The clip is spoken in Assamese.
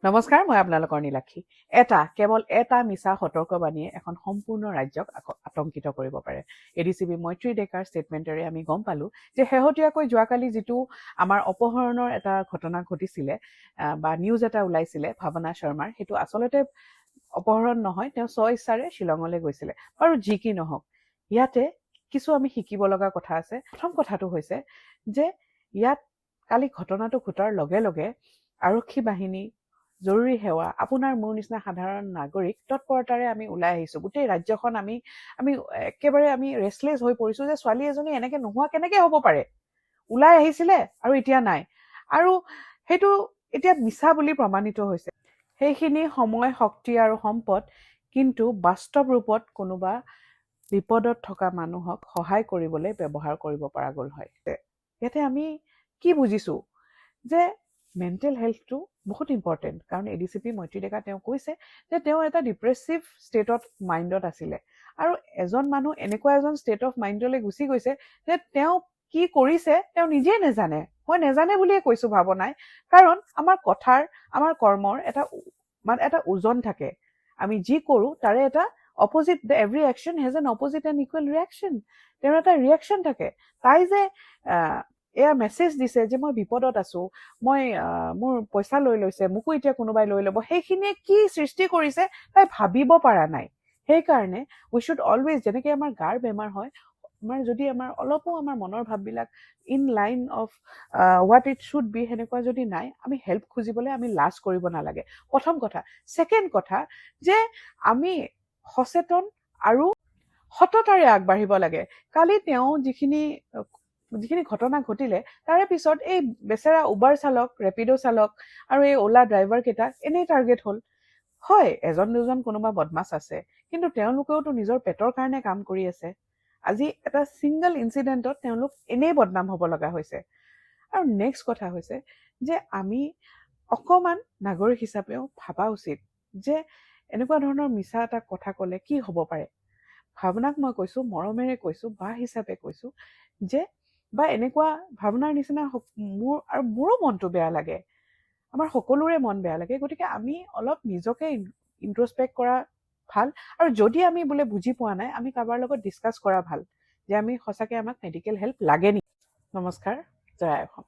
নমস্কাৰ, মই আপোনালোকৰ নীলাক্ষী। কেৱল এটা মিছা সতৰ্কবাণীয়ে এখন সম্পূৰ্ণ ৰাজ্যক আতংকিত কৰিব পাৰে। এডিচিপি মৈত্ৰী ডেকাৰ ষ্টেটমেণ্টেৰে আমি গম পালোঁ যে শেহতীয়াকৈ যোৱাকালি যিটো আমাৰ অপহৰণৰ এটা ঘটনা ঘটিছিলে বা নিউজ এটা ওলাইছিলে ভাৱনা শৰ্মাৰ, সেইটো আচলতে অপহৰণ নহয়, তেওঁ স্বইচ্ছাৰে শ্বিলঙলৈ গৈছিলে। আৰু যি কি নহওক, ইয়াতে কিছু আমি শিকিব লগা কথা আছে। প্ৰথম কথাটো হৈছে যে ইয়াত কালি ঘটনাটো ঘটাৰ লগে লগে আৰক্ষী বাহিনী, জৰুৰী সেৱা, আপোনাৰ মোৰ নিচিনা সাধাৰণ নাগৰিক তৎপৰতাৰে আমি ওলাই আহিছোঁ। গোটেই ৰাজ্যখন আমি একেবাৰে ৰেষ্টলেছ হৈ পৰিছোঁ যে ছোৱালী এজনী এনেকে নোহোৱা কেনেকে হ'ব পাৰে। ওলাই আহিছিলে আৰু এতিয়া নাই, আৰু সেইটো এতিয়া মিছা বুলি প্ৰমাণিত হৈছে। সেইখিনি সময়, শক্তি আৰু সম্পদ কিন্তু বাস্তৱ ৰূপত কোনোবা বিপদত থকা মানুহক সহায় কৰিবলৈ ব্যৱহাৰ কৰিব পৰা গ'ল হয়। ইয়াতে আমি কি বুজিছোঁ যে মেণ্টেল হেল্থটো বহুত ইম্পৰ্টেণ্ট। কাৰণ এডিচিপি মৈত্ৰী ডেকা তেওঁ কৈছে যে তেওঁ এটা ডিপ্ৰেছিভ ষ্টেট অফ মাইণ্ডত আছিলে, আৰু এজন মানুহ এনেকুৱা এজন ষ্টেট অফ মাইণ্ডলৈ গুচি গৈছে যে তেওঁ কি কৰিছে তেওঁ নিজেই নেজানে। মই নেজানে বুলিয়ে কৈছোঁ ভাৱনাই, কাৰণ আমাৰ কথাৰ, আমাৰ কৰ্মৰ এটা ওজন থাকে। আমি যি কৰোঁ তাৰে এটা opposite, every action has N opposite and equal reaction. তেওঁৰ এটা ৰিয়েকশ্যন থাকে। তাই যে এয়া মেছেজ দিছে যে মই বিপদত আছোঁ, মোৰ পইচা লৈ লৈছে, মোকো এতিয়া কোনোবাই লৈ ল'ব, সেইখিনিয়ে কি সৃষ্টি কৰিছে তাই ভাবিব পৰা নাই। সেইকাৰণে উই শুড অলৱেজ, যেনেকৈ আমাৰ গাৰ বেমাৰ হয়, যদি আমাৰ অলপো আমাৰ মনৰ ভাৱবিলাক in line of what it should be, সেনেকুৱা যদি নাই, আমি হেল্প খুজিবলৈ আমি লাজ কৰিব নালাগে, প্ৰথম কথা। ছেকেণ্ড কথা যে আমি সচেতন আৰু সততাৰে আগবাঢ়িব লাগে। কালি তেওঁ যিখিনি ঘটনা ঘটিলে তাৰে পিছত এই বেচেৰা উবাৰ চালক, ৰেপিড' চালক আৰু এই অ'লা ড্ৰাইভাৰ কেইটা এনেই টাৰ্গেট হ'ল। হয়, এজন দুজন কোনোবা বদমাছ আছে, কিন্তু তেওঁলোকেওতো নিজৰ পেটৰ কাৰণে কাম কৰি আছে। আজি এটা ছিংগল ইনচিডেণ্টত তেওঁলোক এনেই বদনাম হ'ব লগা হৈছে। আৰু নেক্সট কথা হৈছে যে আমি অকণমান নাগৰিক হিচাপেও ভাবা উচিত যে এনেকুৱা ধৰণৰ মিছা এটা কথা ক'লে কি হ'ব পাৰে। ভাৱনাক মই কৈছোঁ, মৰমেৰে কৈছোঁ, বা হিচাপে কৈছোঁ যে, বা এনেকুৱা ভাৱনাৰ নিচিনা মোৰো মনটো বেয়া লাগে, আমাৰ সকলোৰে মন বেয়া লাগে। গতিকে আমি অলপ নিজকে ইন্ট্ৰস্পেক্ট কৰা ভাল, আৰু যদি আমি বোলে বুজি পোৱা নাই, আমি কাৰোবাৰ লগত ডিছকাছ কৰা ভাল যে আমি সঁচাকৈ আমাক মেডিকেল হেল্প লাগে নেকি। নমস্কাৰ, জয় অসম।